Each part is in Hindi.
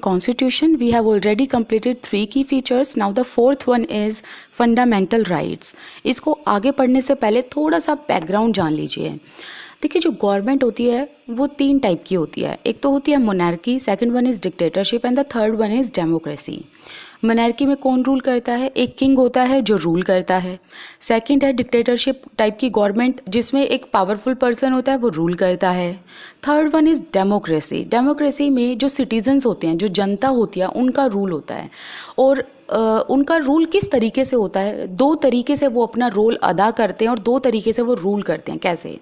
Constitution, we have already completed 3 key features. Now the fourth one is fundamental rights. इसको आगे पढ़ने से पहले थोड़ा सा बैकग्राउंड जान लीजिए। देखिए, जो गवर्नमेंट होती है वो 3 टाइप की होती है। एक तो होती है monarchy, second one is dictatorship and the third one is democracy. Monarchy में कौन रूल करता है? एक किंग होता है जो रूल करता है। सेकंड है डिक्टेटरशिप टाइप की गवर्नमेंट, जिसमें एक पावरफुल पर्सन होता है वो रूल करता है। Third one is democracy. Democracy में जो सिटीजन्स होते हैं, जो जनता होती है, उनका रूल होता है। और उनका रूल किस तरीके से होता है? 2 तरीके से वो अपना रोल अदा करते हैं और 2 तरीके से वो रूल करते हैं। कैसे?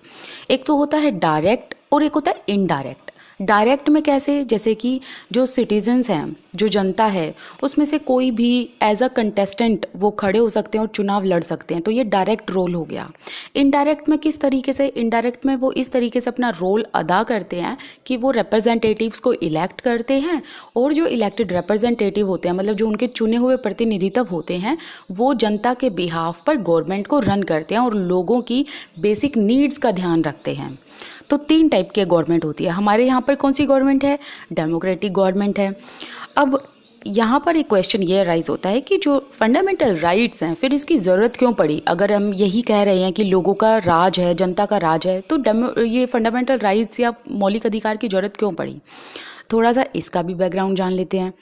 एक तो होता है डायरेक्ट और एक होता है इनडायरेक्ट। डायरेक्ट में कैसे? जैसे कि जो सिटीजन्स हैं, जो जनता है, उसमें से कोई भी एज अ कंटेस्टेंट वो खड़े हो सकते हैं और चुनाव लड़ सकते हैं, तो ये डायरेक्ट रोल हो गया। इनडायरेक्ट में किस तरीके से? इनडायरेक्ट में वो इस तरीके से अपना रोल अदा करते हैं कि वो रिप्रेजेंटेटिव्स को इलेक्ट करते हैं, और जो इलेक्टेड रिप्रेजेंटेटिव होते हैं, मतलब जो उनके चुने हुए प्रतिनिधित्व होते हैं, वो जनता के बिहाफ पर गवर्नमेंट को रन करते हैं और लोगों की बेसिक नीड्स का ध्यान रखते हैं। तो 3 टाइप के गवर्नमेंट होती है। हमारे यहाँ पर कौन सी गवर्नमेंट है? डेमोक्रेटिक गवर्नमेंट है। अब यहाँ पर एक क्वेश्चन ये राइज होता है कि जो फंडामेंटल राइट्स हैं, फिर इसकी ज़रूरत क्यों पड़ी? अगर हम यही कह रहे हैं कि लोगों का राज है, जनता का राज है, तो ये फंडामेंटल राइट्स या मौलिक अधिकार की ज़रूरत क्यों पड़ी? थोड़ा सा इसका भी बैकग्राउंड जान लेते हैं।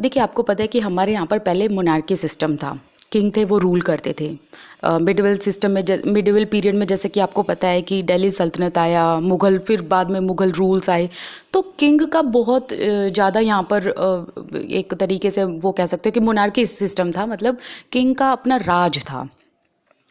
देखिए, आपको पता है कि हमारे यहाँ पर पहले मोनार्की सिस्टम था। किंग थे, वो रूल करते थे। मिडिवल सिस्टम में, मिडिवल पीरियड में, जैसे कि आपको पता है कि दिल्ली सल्तनत आया, मुग़ल, फिर बाद में मुग़ल रूल्स आए, तो किंग का बहुत ज़्यादा यहाँ पर एक तरीके से वो कह सकते हैं कि मोनार्की सिस्टम था, मतलब किंग का अपना राज था।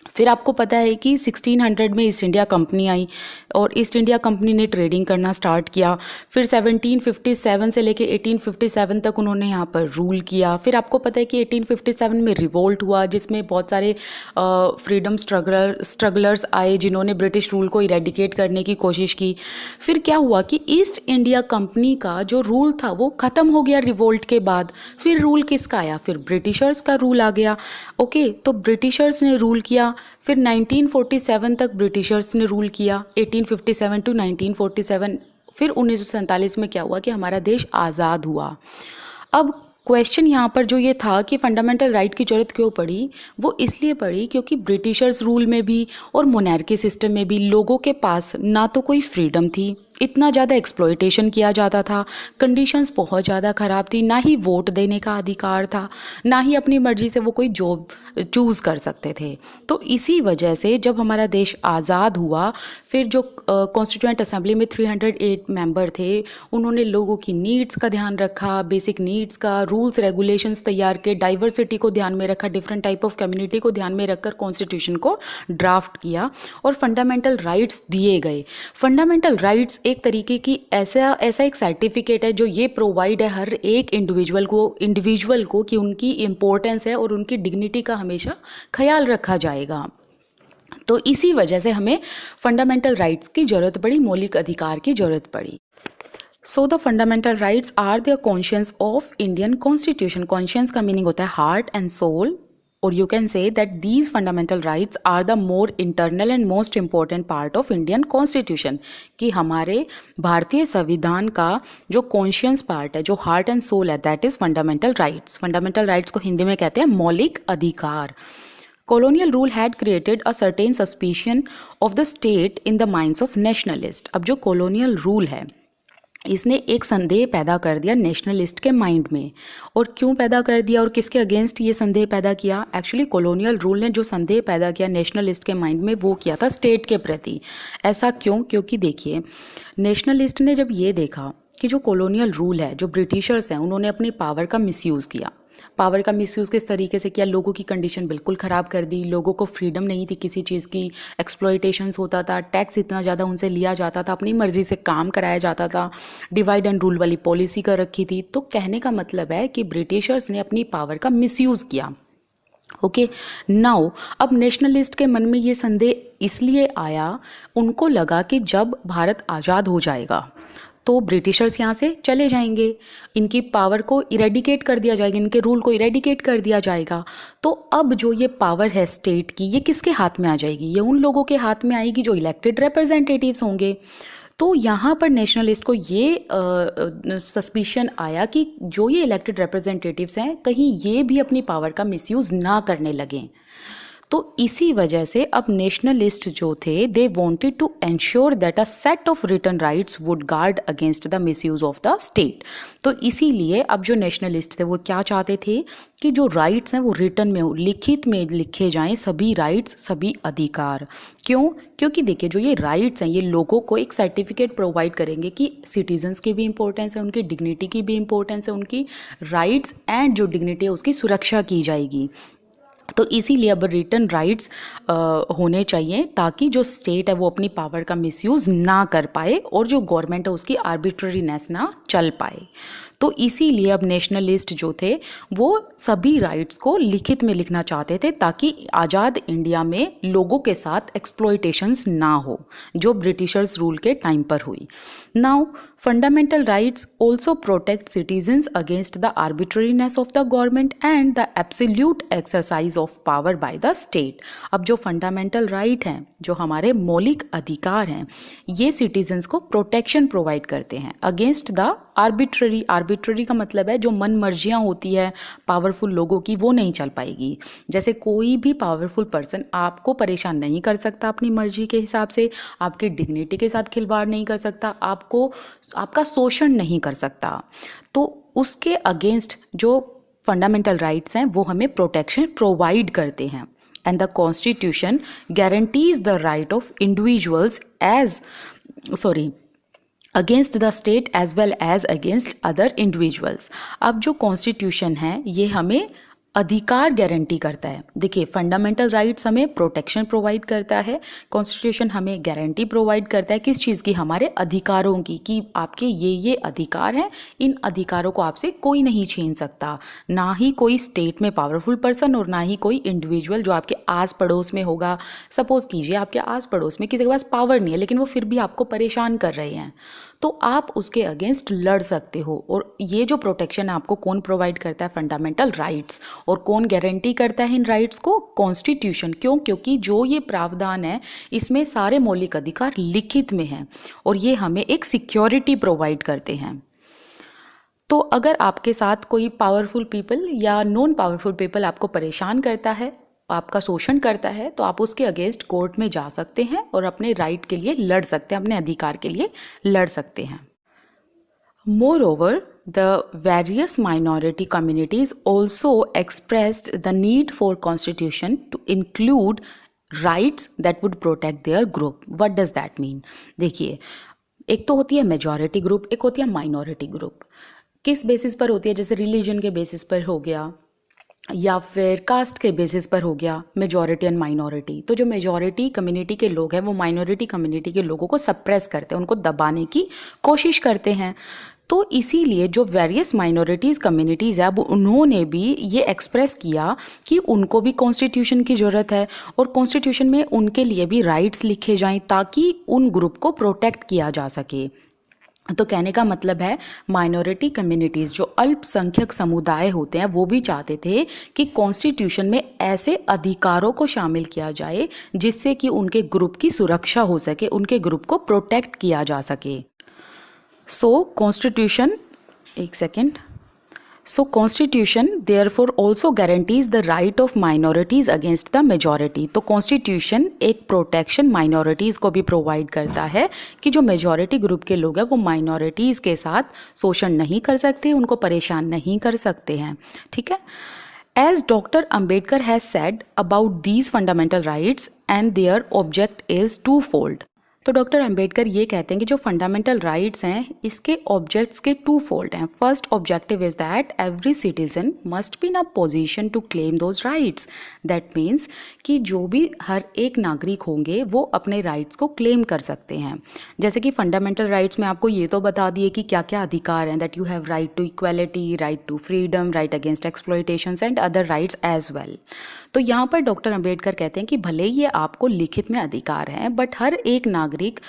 फिर आपको पता है कि 1600 में ईस्ट इंडिया कंपनी आई और ईस्ट इंडिया कंपनी ने ट्रेडिंग करना स्टार्ट किया। फिर 1757 से लेके 1857 तक उन्होंने यहाँ पर रूल किया। फिर आपको पता है कि 1857 में रिवोल्ट हुआ, जिसमें बहुत सारे फ्रीडम स्ट्रगलर्स आए, जिन्होंने ब्रिटिश रूल को इरेडिकेट करने की कोशिश की। फिर क्या हुआ कि ईस्ट इंडिया कंपनी का जो रूल था वो ख़त्म हो गया रिवोल्ट के बाद। फिर रूल किसका आया? फिर ब्रिटिशर्स का रूल आ गया। ओके, तो ब्रिटिशर्स ने रूल किया। फिर 1947 तक ब्रिटिशर्स ने रूल किया, 1857 टू 1947। फिर 1947 में क्या हुआ कि हमारा देश आज़ाद हुआ। अब क्वेश्चन यहाँ पर जो ये था कि फंडामेंटल राइट की ज़रूरत क्यों पड़ी, वो इसलिए पड़ी क्योंकि ब्रिटिशर्स रूल में भी और मोनार्की सिस्टम में भी लोगों के पास ना तो कोई फ्रीडम थी, इतना ज़्यादा एक्सप्लॉयटेशन किया जाता था, कंडीशंस बहुत ज़्यादा ख़राब थी, ना ही वोट देने का अधिकार था, ना ही अपनी मर्ज़ी से वो कोई जॉब चूज़ कर सकते थे। तो इसी वजह से जब हमारा देश आज़ाद हुआ, फिर जो कॉन्स्टिट्यूएंट असेंबली में 308 मेंबर थे, उन्होंने लोगों की नीड्स का ध्यान रखा, बेसिक नीड्स का, रूल्स रेगुलेशंस तैयार किए, डाइवर्सिटी को ध्यान में रखा, डिफरेंट टाइप ऑफ कम्युनिटी को ध्यान में रखकर कॉन्स्टिट्यूशन को ड्राफ्ट किया और फंडामेंटल राइट्स दिए गए। फंडामेंटल राइट्स एक तरीके की ऐसा एक सर्टिफिकेट है जो ये प्रोवाइड है हर एक इंडिविजुअल को कि उनकी इम्पोर्टेंस है और उनकी डिग्निटी का हमेशा ख्याल रखा जाएगा। तो इसी वजह से हमें फंडामेंटल राइट्स की ज़रूरत पड़ी, मौलिक अधिकार की ज़रूरत पड़ी। So the fundamental rights are the conscious of Indian constitution. Conscious का मीनिंग होता है हार्ट एंड सोल, और you can say that these fundamental rights are the more internal and most important part of Indian Constitution। कि हमारे भारतीय संविधान का जो कॉन्शियस पार्ट है, जो हार्ट एंड सोल है, that is fundamental rights. Fundamental rights को हिंदी में कहते हैं मौलिक अधिकार। Colonial rule had created a certain suspicion of the state in the minds of nationalists। अब जो colonial rule है, इसने एक संदेह पैदा कर दिया नेशनलिस्ट के माइंड में। और क्यों पैदा कर दिया और किसके अगेंस्ट ये संदेह पैदा किया? एक्चुअली कॉलोनियल रूल ने जो संदेह पैदा किया नेशनलिस्ट के माइंड में, वो किया था स्टेट के प्रति। ऐसा क्यों? क्योंकि देखिए, नेशनलिस्ट ने जब ये देखा कि जो कॉलोनियल रूल है, जो ब्रिटिशर्स हैं, उन्होंने अपनी पावर का मिसयूज़ किया। पावर का मिसयूज़ किस तरीके से किया? लोगों की कंडीशन बिल्कुल ख़राब कर दी, लोगों को फ्रीडम नहीं थी किसी चीज़ की, एक्सप्लॉयटेशंस होता था, टैक्स इतना ज़्यादा उनसे लिया जाता था, अपनी मर्ज़ी से काम कराया जाता था, डिवाइड एंड रूल वाली पॉलिसी कर रखी थी। तो कहने का मतलब है कि ब्रिटिशर्स ने अपनी पावर का मिसयूज़ किया। ओके, नाउ अब नेशनलिस्ट के मन में ये संदेह इसलिए आया, उनको लगा कि जब भारत आज़ाद हो जाएगा तो ब्रिटिशर्स यहाँ से चले जाएंगे, इनकी पावर को इरेडिकेट कर दिया जाएगा, इनके रूल को इरेडिकेट कर दिया जाएगा। तो अब जो ये पावर है स्टेट की, ये किसके हाथ में आ जाएगी? ये उन लोगों के हाथ में आएगी जो इलेक्टेड रिप्रेजेंटेटिव्स होंगे। तो यहाँ पर नेशनलिस्ट को ये सस्पिशन आया कि जो ये इलेक्टेड रिप्रेजेंटेटिव्स हैं कहीं ये भी अपनी पावर का मिसयूज़ ना करने लगें। तो इसी वजह से अब नेशनलिस्ट जो थे they wanted to ensure that a set of written rights would guard against the misuse of the state. तो इसीलिए अब जो नेशनलिस्ट थे वो क्या चाहते थे कि जो राइट्स हैं वो रिटन में हो, लिखित में लिखे जाएं सभी राइट्स, सभी अधिकार। क्यों? क्योंकि देखिए जो ये राइट्स हैं ये लोगों को एक सर्टिफिकेट प्रोवाइड करेंगे कि सिटीजन्स की भी इंपॉर्टेंस है, उनकी डिग्निटी की भी इंपॉर्टेंस है, उनकी राइट्स एंड जो डिग्निटी है उसकी सुरक्षा की जाएगी। तो इसीलिए अब रिटन राइट्स होने चाहिए ताकि जो स्टेट है वो अपनी पावर का मिसयूज़ ना कर पाए और जो गवर्नमेंट है उसकी आर्बिट्ररीनेस ना चल पाए। तो इसीलिए अब नेशनलिस्ट जो थे वो सभी राइट्स को लिखित में लिखना चाहते थे ताकि आज़ाद इंडिया में लोगों के साथ एक्सप्लॉयटेशंस ना हो जो ब्रिटिशर्स रूल के टाइम पर हुई। Now fundamental rights also protect citizens against the arbitrariness of the government and the absolute exercise of power by the state. अब जो फंडामेंटल राइट हैं, जो हमारे मौलिक अधिकार हैं, ये सिटीजन्स को प्रोटेक्शन प्रोवाइड करते हैं अगेंस्ट द आर्बिट्ररी का मतलब है जो मन मर्जियाँ होती है पावरफुल लोगों की वो नहीं चल पाएगी। जैसे कोई भी पावरफुल पर्सन आपको परेशान नहीं कर सकता अपनी मर्जी के हिसाब से, आपकी डिग्निटी के साथ खिलवाड़ नहीं कर सकता, आपको आपका शोषण नहीं कर सकता। तो उसके अगेंस्ट जो फंडामेंटल राइट्स हैं वो हमें प्रोटेक्शन प्रोवाइड करते हैं। And the constitution guarantees the right of individuals against the state as well as against other individuals. अब जो कॉन्स्टिट्यूशन है ये हमें अधिकार गारंटी करता है। देखिए फंडामेंटल राइट्स हमें प्रोटेक्शन प्रोवाइड करता है, कॉन्स्टिट्यूशन हमें गारंटी प्रोवाइड करता है किस चीज़ की? हमारे अधिकारों की, कि आपके ये अधिकार हैं, इन अधिकारों को आपसे कोई नहीं छीन सकता, ना ही कोई स्टेट में पावरफुल पर्सन और ना ही कोई इंडिविजुअल जो आपके आस पड़ोस में होगा। सपोज कीजिए आपके आस पड़ोस में किसी के पास पावर नहीं है लेकिन वो फिर भी आपको परेशान कर रहे हैं, तो आप उसके अगेंस्ट लड़ सकते हो। और ये जो प्रोटेक्शन आपको कौन प्रोवाइड करता है? Fundamental rights. और कौन गारंटी करता है इन राइट्स को? कॉन्स्टिट्यूशन। क्यों? क्योंकि जो ये प्रावधान है इसमें सारे मौलिक अधिकार लिखित में हैं और ये हमें एक सिक्योरिटी प्रोवाइड करते हैं। तो अगर आपके साथ कोई पावरफुल पीपल या नॉन पावरफुल पीपल आपको परेशान करता है, आपका शोषण करता है, तो आप उसके अगेंस्ट कोर्ट में जा सकते हैं और अपने राइट के लिए लड़ सकते हैं, अपने अधिकार के लिए लड़ सकते हैं। Moreover, the various minority communities also expressed the need for constitution to include rights that would protect their group. What does that mean? देखिए, एक तो होती है मेजॉरिटी ग्रुप, एक होती है माइनॉरिटी ग्रुप। किस बेसिस पर होती है? जैसे रिलीजन के बेसिस पर हो गया या फिर कास्ट के बेसिस पर हो गया मेजॉरिटी एंड माइनॉरिटी। तो जो मेजॉरिटी कम्युनिटी के लोग हैं वो माइनॉरिटी कम्युनिटी के लोगों को सप्रेस करते हैं, उनको दबाने की कोशिश करते हैं। तो इसीलिए जो वेरियस माइनॉरिटीज़ कम्युनिटीज़ है अब उन्होंने भी ये एक्सप्रेस किया कि उनको भी कॉन्स्टिट्यूशन की ज़रूरत है और कॉन्स्टिट्यूशन में उनके लिए भी राइट्स लिखे जाएं ताकि उन ग्रुप को प्रोटेक्ट किया जा सके। तो कहने का मतलब है माइनॉरिटी कम्युनिटीज़ जो अल्पसंख्यक समुदाय होते हैं वो भी चाहते थे कि कॉन्स्टिट्यूशन में ऐसे अधिकारों को शामिल किया जाए जिससे कि उनके ग्रुप की सुरक्षा हो सके, उनके ग्रुप को प्रोटेक्ट किया जा सके। सो constitution therefore also guarantees the right of minorities against the majority। तो कॉन्स्टिट्यूशन एक प्रोटेक्शन माइनॉरिटीज़ को भी प्रोवाइड करता है कि जो मेजॉरिटी ग्रुप के लोग हैं वो माइनॉरिटीज़ के साथ शोषण नहीं कर सकते, उनको परेशान नहीं कर सकते हैं। ठीक है। As Dr. Ambedkar has said about these fundamental rights and their object is twofold। तो डॉक्टर अंबेडकर ये कहते हैं कि जो फंडामेंटल राइट्स हैं इसके ऑब्जेक्ट्स के टू फोल्ड हैं। First objective is that every citizen must be in a position to claim those rights. That means कि जो भी हर एक नागरिक होंगे वो अपने राइट्स को क्लेम कर सकते हैं। जैसे कि फंडामेंटल राइट्स में आपको ये तो बता दिए कि क्या क्या अधिकार हैं, that you have right to equality, right to freedom, right against exploitations and other rights as well. तो यहाँ पर डॉक्टर अंबेडकर कहते हैं कि भले ये आपको लिखित में अधिकार हैं बट हर एक नागरिक नागरिक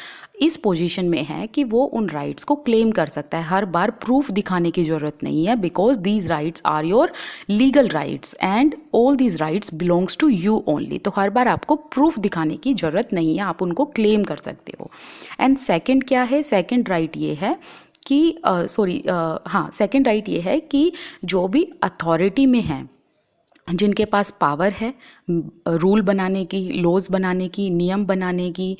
इस पोजीशन में है कि वो उन राइट्स को क्लेम कर सकता है। हर बार प्रूफ दिखाने की ज़रूरत नहीं है, because these rights are your legal rights and all these rights belongs to you only. तो हर बार आपको प्रूफ दिखाने की ज़रूरत नहीं है, आप उनको क्लेम कर सकते हो। एंड सेकेंड क्या है, सेकेंड राइट ये है कि सेकेंड राइट ये है कि जो भी अथॉरिटी में है, जिनके पास पावर है रूल बनाने की, लॉज बनाने की, नियम बनाने की,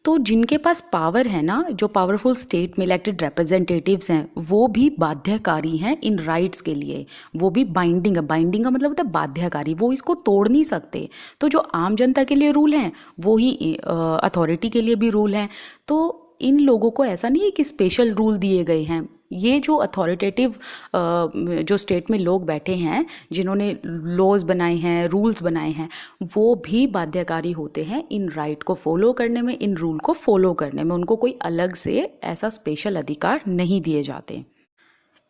तो जिनके पास पावर है ना, जो पावरफुल स्टेट में इलेक्टेड रिप्रेजेंटेटिव्स हैं, वो भी बाध्यकारी हैं इन राइट्स के लिए। वो भी बाइंडिंग है, बाइंडिंग का मतलब होता है बाध्यकारी, वो इसको तोड़ नहीं सकते। तो जो आम जनता के लिए रूल हैं वो ही अथॉरिटी के लिए भी रूल हैं। तो इन लोगों को ऐसा नहीं है कि स्पेशल रूल दिए गए हैं। ये जो अथॉरिटेटिव जो स्टेट में लोग बैठे हैं, जिन्होंने लॉज बनाए हैं, रूल्स बनाए हैं, वो भी बाध्यकारी होते हैं इन राइट को फॉलो करने में, इन रूल को फॉलो करने में। उनको कोई अलग से ऐसा स्पेशल अधिकार नहीं दिए जाते।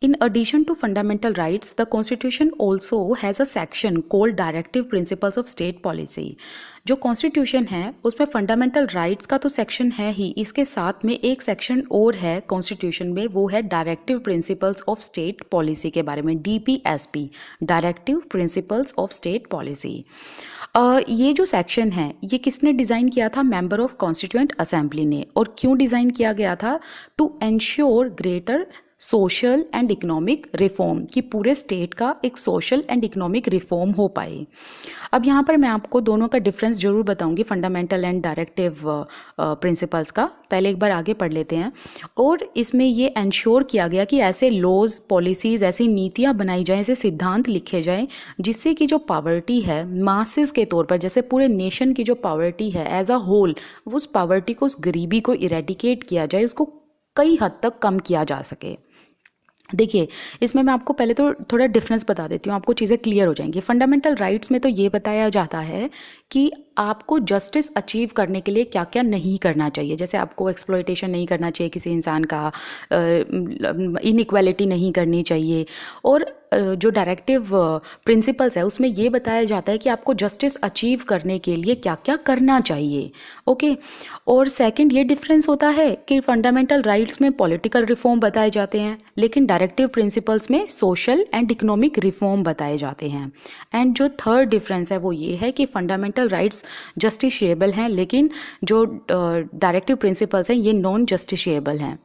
In addition to fundamental rights, the Constitution also has a section called Directive Principles of State Policy. जो Constitution है उसमें फंडामेंटल राइट्स का तो सेक्शन है ही, इसके साथ में एक सेक्शन और है Constitution में, वो है directive principles of state policy के बारे में, DPSP, directive principles of state policy. ये जो सेक्शन है ये किसने डिज़ाइन किया था? मेंबर ऑफ कॉन्स्टिट्यूएंट असेंबली ने। और क्यों डिज़ाइन किया गया था? To ensure greater social and economic reform, कि पूरे स्टेट का एक सोशल एंड इकोनॉमिक रिफॉर्म हो पाए। अब यहाँ पर मैं आपको दोनों का डिफरेंस जरूर बताऊंगी, फंडामेंटल एंड डायरेक्टिव प्रिंसिपल्स का। पहले एक बार आगे पढ़ लेते हैं। और इसमें ये एंश्योर किया गया कि ऐसे लॉज, पॉलिसीज़, ऐसी नीतियाँ बनाई जाएं, ऐसे सिद्धांत लिखे जाएं जिससे कि जो पावर्टी है मासेस के तौर पर, जैसे पूरे नेशन की जो पावर्टी है एज अ होल, उस पावर्टी को, उस गरीबी को इरेडिकेट किया जाए, उसको कई हद तक कम किया जा सके। देखिए, इसमें मैं आपको पहले तो थोड़ा डिफरेंस बता देती हूँ, आपको चीज़ें क्लियर हो जाएंगी। फंडामेंटल राइट्स में तो ये बताया जाता है कि आपको जस्टिस अचीव करने के लिए क्या क्या नहीं करना चाहिए। जैसे आपको एक्सप्लॉयटेशन नहीं करना चाहिए किसी इंसान का, इनइक्वालिटी नहीं करनी चाहिए। और जो डायरेक्टिव प्रिंसिपल्स है उसमें ये बताया जाता है कि आपको जस्टिस अचीव करने के लिए क्या क्या करना चाहिए। ओके। और सेकंड ये डिफरेंस होता है कि फंडामेंटल राइट्स में पॉलिटिकल रिफॉर्म बताए जाते हैं, लेकिन डायरेक्टिव प्रिंसिपल्स में सोशल एंड इकोनॉमिक रिफॉर्म बताए जाते हैं। एंड जो थर्ड डिफरेंस है वो ये है कि फंडामेंटल राइट्स जस्टिशिएबल हैं, लेकिन जो डायरेक्टिव प्रिंसिपल्स हैं ये नॉन जस्टिशिएबल हैं।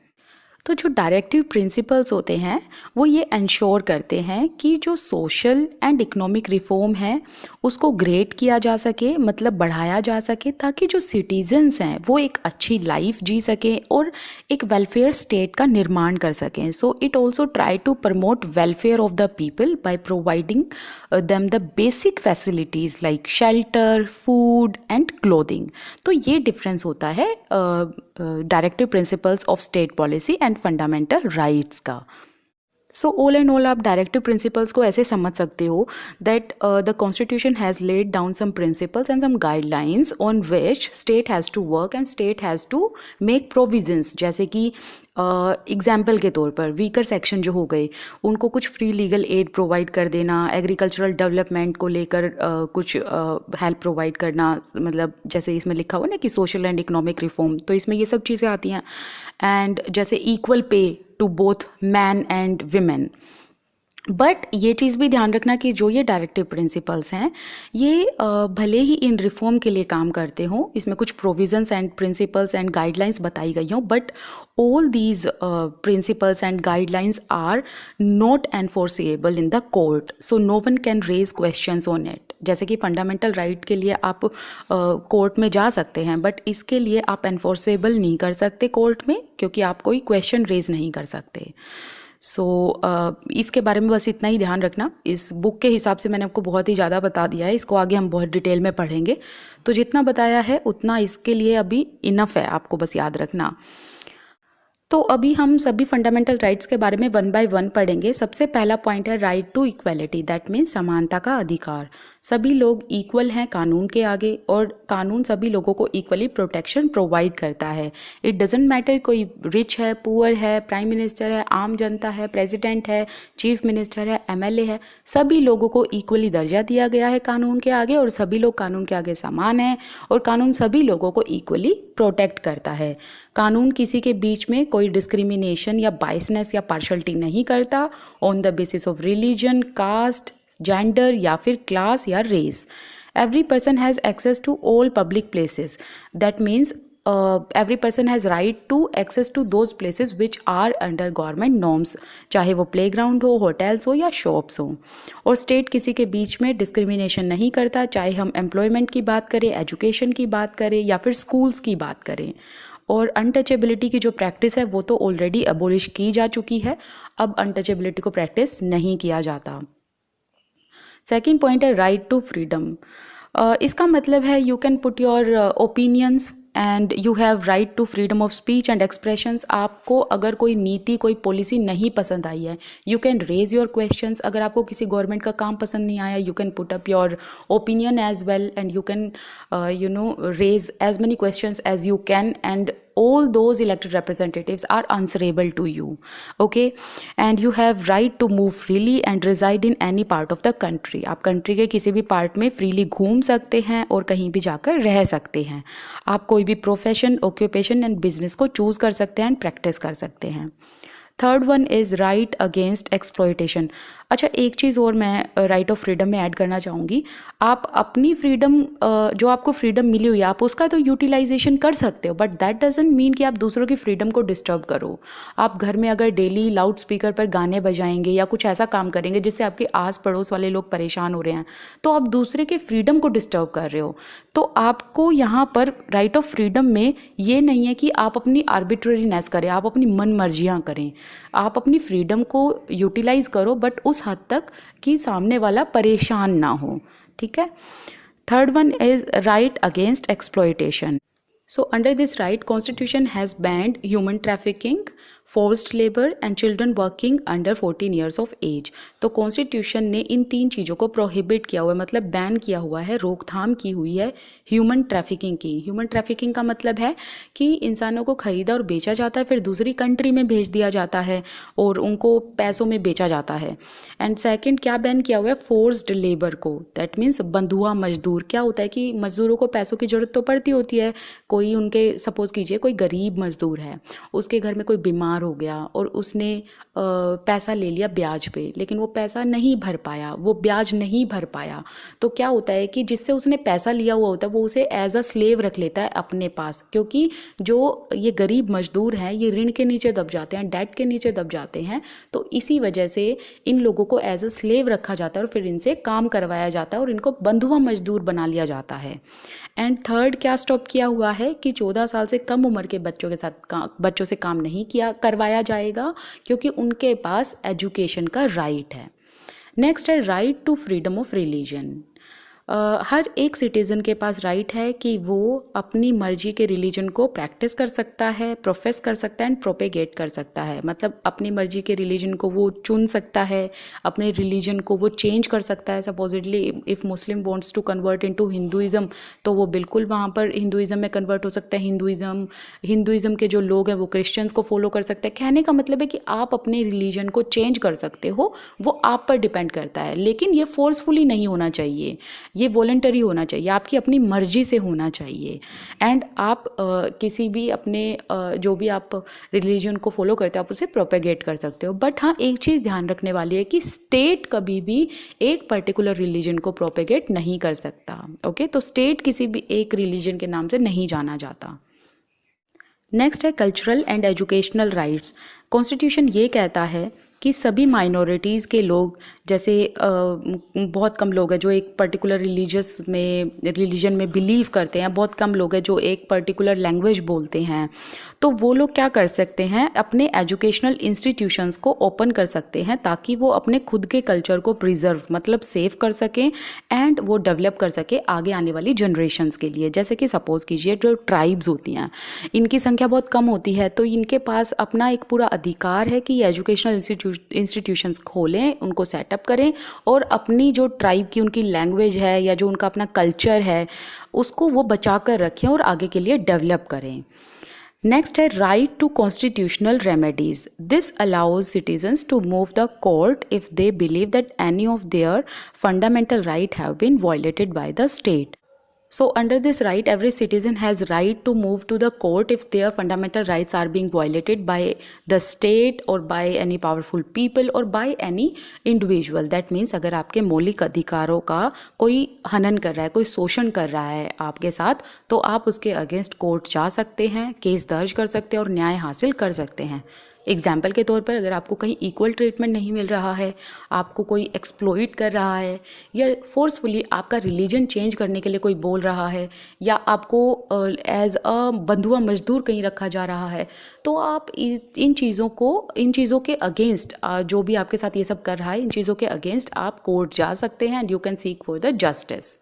तो जो डायरेक्टिव प्रिंसिपल्स होते हैं वो ये इंश्योर करते हैं कि जो सोशल एंड इकोनॉमिक रिफॉर्म है उसको ग्रेड किया जा सके, मतलब बढ़ाया जा सके, ताकि जो सिटीजन्स हैं वो एक अच्छी लाइफ जी सकें और एक वेलफेयर स्टेट का निर्माण कर सकें। So it also try to promote welfare of the people by providing them the basic facilities like shelter, food and clothing. तो ये डिफरेंस होता है directive principles of state policy and fundamental rights का। सो ऑल एंड ऑल आप डायरेक्टिव प्रिंसिपल्स को ऐसे समझ सकते हो that the constitution has laid down some principles and some guidelines on which state has to work and state has to make provisions. जैसे कि एग्जाम्पल के तौर पर वीकर सेक्शन जो हो गए उनको कुछ फ्री लीगल एड प्रोवाइड कर देना, एग्रीकल्चरल डेवलपमेंट को लेकर कुछ हेल्प प्रोवाइड करना, मतलब जैसे इसमें लिखा हुआ ना कि सोशल एंड इकोनॉमिक रिफॉर्म, तो इसमें ये सब चीज़ें आती हैं। एंड जैसे equal pay to both man and women. But ये चीज़ भी ध्यान रखना कि जो ये डायरेक्टिव प्रिंसिपल्स हैं ये भले ही इन रिफॉर्म के लिए काम करते हों, इसमें कुछ provisions and principles and guidelines बताई गई हों, but all these principles and guidelines are not enforceable in the court, so no one can raise questions on it. जैसे कि फंडामेंटल राइट के लिए आप कोर्ट में जा सकते हैं, बट इसके लिए आप एनफोर्सेबल नहीं कर सकते कोर्ट में, क्योंकि आप कोई क्वेश्चन रेज नहीं कर सकते। सो इसके बारे में बस इतना ही ध्यान रखना। इस बुक के हिसाब से मैंने आपको बहुत ही ज़्यादा बता दिया है, इसको आगे हम बहुत डिटेल में पढ़ेंगे, तो जितना बताया है उतना इसके लिए अभी इनफ है, आपको बस याद रखना। तो अभी हम सभी फंडामेंटल राइट्स के बारे में वन बाय वन पढ़ेंगे। सबसे पहला पॉइंट है right to equality, that means समानता का अधिकार। सभी लोग इक्वल हैं कानून के आगे और कानून सभी लोगों को इक्वली प्रोटेक्शन प्रोवाइड करता है। इट डजेंट मैटर कोई रिच है, पुअर है, प्राइम मिनिस्टर है, आम जनता है, प्रेसिडेंट है, चीफ मिनिस्टर है, एमएलए है, सभी लोगों को इक्वली दर्जा दिया गया है कानून के आगे और सभी लोग कानून के आगे समान हैं और कानून सभी लोगों को इक्वली प्रोटेक्ट करता है। कानून किसी के बीच में कोई डिस्क्रिमिनेशन या बाइसनेस या पार्शलिटी नहीं करता on the basis of religion, caste, gender या फिर क्लास या race. Every person has access to all public places, that means every person has right to access to those places which are under government norms, चाहे वो प्लेग्राउंड हो, होटल्स हो या शॉप्स हो। और स्टेट किसी के बीच में डिस्क्रिमिनेशन नहीं करता, चाहे हम एम्प्लॉयमेंट की बात करें, एजुकेशन की बात करें या फिर स्कूल्स की बात करें। और अनटचेबिलिटी की जो प्रैक्टिस है वो तो ऑलरेडी अबोलिश की जा चुकी है, अब अनटचेबिलिटी को प्रैक्टिस नहीं किया जाता। सेकेंड पॉइंट है राइट टू फ्रीडम। इसका मतलब है you can put your opinions and you have right to freedom of speech and expressions. आपको अगर कोई नीति, कोई पॉलिसी नहीं पसंद आई है, you can raise your questions. अगर आपको किसी गवर्नमेंट का काम पसंद नहीं आया, you can put up your opinion as well and you can raise as many questions as you can and all those elected representatives are answerable to you, okay? And you have right to move freely and reside in any part of the country. आप कंट्री के किसी भी पार्ट में फ्रीली घूम सकते हैं और कहीं भी जाकर रह सकते हैं। आप कोई भी प्रोफेशन, ऑक्यूपेशन एंड बिजनेस को चूज़ कर सकते हैं एंड प्रैक्टिस कर सकते हैं। Third one is right against exploitation. अच्छा, एक चीज़ और मैं राइट ऑफ फ्रीडम में ऐड करना चाहूँगी। आप अपनी फ्रीडम, जो आपको फ्रीडम मिली हुई है, आप उसका तो यूटिलाइजेशन कर सकते हो, बट दैट डजंट मीन कि आप दूसरों की फ्रीडम को डिस्टर्ब करो। आप घर में अगर डेली लाउड स्पीकर पर गाने बजाएंगे या कुछ ऐसा काम करेंगे जिससे आपके आस पड़ोस वाले लोग परेशान हो रहे हैं, तो आप दूसरे के फ्रीडम को डिस्टर्ब कर रहे हो। तो आपको यहाँ पर राइट ऑफ फ्रीडम में ये नहीं है कि आप अपनी आर्बिट्ररीनेस करें, आप अपनी मन मर्जियाँ करें। आप अपनी फ्रीडम को यूटिलाइज करो बट उस हद तक कि सामने वाला परेशान ना हो, ठीक है। Third one is right against exploitation. So under this right, Constitution has banned human trafficking, forced labor and children working under 14 years of age. तो कॉन्स्टिट्यूशन ने इन तीन चीज़ों को प्रोहिबिट किया हुआ है, मतलब बैन किया हुआ है, रोकथाम की हुई है ह्यूमन ट्रैफिकिंग की। ह्यूमन ट्रैफिकिंग का मतलब है कि इंसानों को खरीदा और बेचा जाता है, फिर दूसरी कंट्री में भेज दिया जाता है और उनको पैसों में बेचा जाता है। एंड सेकंड क्या बैन किया हुआ है? फोर्स्ड लेबर को, दैट मीन्स बंधुआ मजदूर। क्या होता है कि मजदूरों को पैसों की ज़रूरत तो पड़ती होती है। कोई उनके, सपोज़ कीजिए कोई गरीब मजदूर है, उसके घर में कोई बीमार हो गया और उसने पैसा ले लिया ब्याज पे, लेकिन वो पैसा नहीं भर पाया, वो ब्याज नहीं भर पाया। तो क्या होता है कि जिससे उसने पैसा लिया हुआ होता है वो उसे एज अ स्लेव रख लेता है अपने पास, क्योंकि जो ये गरीब मजदूर हैं ये ऋण के नीचे दब जाते हैं, डेट के नीचे दब जाते हैं। तो इसी वजह से इन लोगों को एज अ स्लेव रखा जाता है और फिर इनसे काम करवाया जाता है और इनको बंधुआ मजदूर बना लिया जाता है। एंड थर्ड क्या स्टॉप किया हुआ है कि 14 साल से कम उम्र के बच्चों के साथ बच्चों से काम नहीं करवाया जाएगा, क्योंकि उनके पास एजुकेशन का राइट है। नेक्स्ट है right to freedom of religion. हर एक सिटीज़न के पास राइट है कि वो अपनी मर्जी के रिलीजन को प्रैक्टिस कर सकता है, प्रोफेस कर सकता है एंड प्रोपेगेट कर सकता है। मतलब अपनी मर्जी के रिलीजन को वो चुन सकता है, अपने रिलीजन को वो चेंज कर सकता है। Supposedly if Muslim wants to convert into Hinduism तो वो बिल्कुल वहाँ पर हिंदुइज़्म में कन्वर्ट हो सकता है। हिंदुइज़्म के जो लोग हैं वो क्रिश्चियंस को फॉलो कर सकते हैं। कहने का मतलब है कि आप अपने रिलीजन को चेंज कर सकते हो, वो आप पर डिपेंड करता है, लेकिन ये फोर्सफुली नहीं होना चाहिए, ये वॉलंटरी होना चाहिए, आपकी अपनी मर्जी से होना चाहिए। एंड आप किसी भी अपने जो भी आप रिलीजन को फॉलो करते हो आप उसे प्रोपेगेट कर सकते हो। बट हाँ, एक चीज़ ध्यान रखने वाली है कि स्टेट कभी भी एक पर्टिकुलर रिलीजन को प्रोपेगेट नहीं कर सकता। ओके, तो स्टेट किसी भी एक रिलीजन के नाम से नहीं जाना जाता। नेक्स्ट है cultural and educational rights. Constitution ये कहता है कि सभी माइनॉरिटीज़ के लोग जैसे बहुत कम लोग हैं जो एक पर्टिकुलर रिलीजन में बिलीव करते हैं, बहुत कम लोग हैं जो एक पर्टिकुलर लैंग्वेज बोलते हैं। तो वो लोग क्या कर सकते हैं, अपने एजुकेशनल इंस्टीट्यूशंस को ओपन कर सकते हैं ताकि वो अपने खुद के कल्चर को प्रिजर्व मतलब सेव कर सकें एंड वो डेवलप कर सके आगे आने वाली जनरेशन्स के लिए। जैसे कि सपोज़ कीजिए जो ट्राइब्स होती हैं, इनकी संख्या बहुत कम होती है, तो इनके पास अपना एक पूरा अधिकार है कि ये एजुकेशनल इंस्टीट्यूशंस खोलें, उनको सेटअप करें और अपनी जो ट्राइब की उनकी लैंग्वेज है या जो उनका अपना कल्चर है उसको वो बचा कर रखें और आगे के लिए डेवलप करें। नेक्स्ट है right to constitutional remedies. This allows citizens to move the court if they believe that any of their fundamental right have been violated by the state. So under this right, every citizen has right to move to the court if their fundamental rights are being violated by the state or by any powerful people or by any individual. That means अगर आपके मौलिक अधिकारों का कोई हनन कर रहा है, कोई शोषण कर रहा है आपके साथ, तो आप उसके अगेंस्ट कोर्ट जा सकते हैं, केस दर्ज कर सकते हैं और न्याय हासिल कर सकते हैं। एग्जाम्पल के तौर पर अगर आपको कहीं इक्वल ट्रीटमेंट नहीं मिल रहा है, आपको कोई एक्सप्लॉइट कर रहा है या फोर्सफुली आपका रिलीजन चेंज करने के लिए कोई बोल रहा है या आपको एज अ बंधुआ मजदूर कहीं रखा जा रहा है, तो आप इन चीज़ों के अगेंस्ट जो भी आपके साथ ये सब कर रहा है, इन चीज़ों के अगेंस्ट आप कोर्ट जा सकते हैं and you can seek for the justice.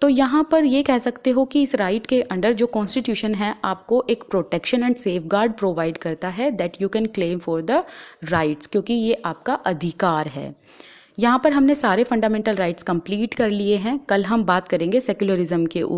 तो यहाँ पर ये कह सकते हो कि इस राइट के अंडर जो कॉन्स्टिट्यूशन है आपको एक प्रोटेक्शन एंड सेफगार्ड प्रोवाइड करता है that you can claim for the rights, क्योंकि ये आपका अधिकार है। यहाँ पर हमने सारे फंडामेंटल राइट्स कंप्लीट कर लिए हैं। कल हम बात करेंगे सेक्युलरिज्म के ऊपर।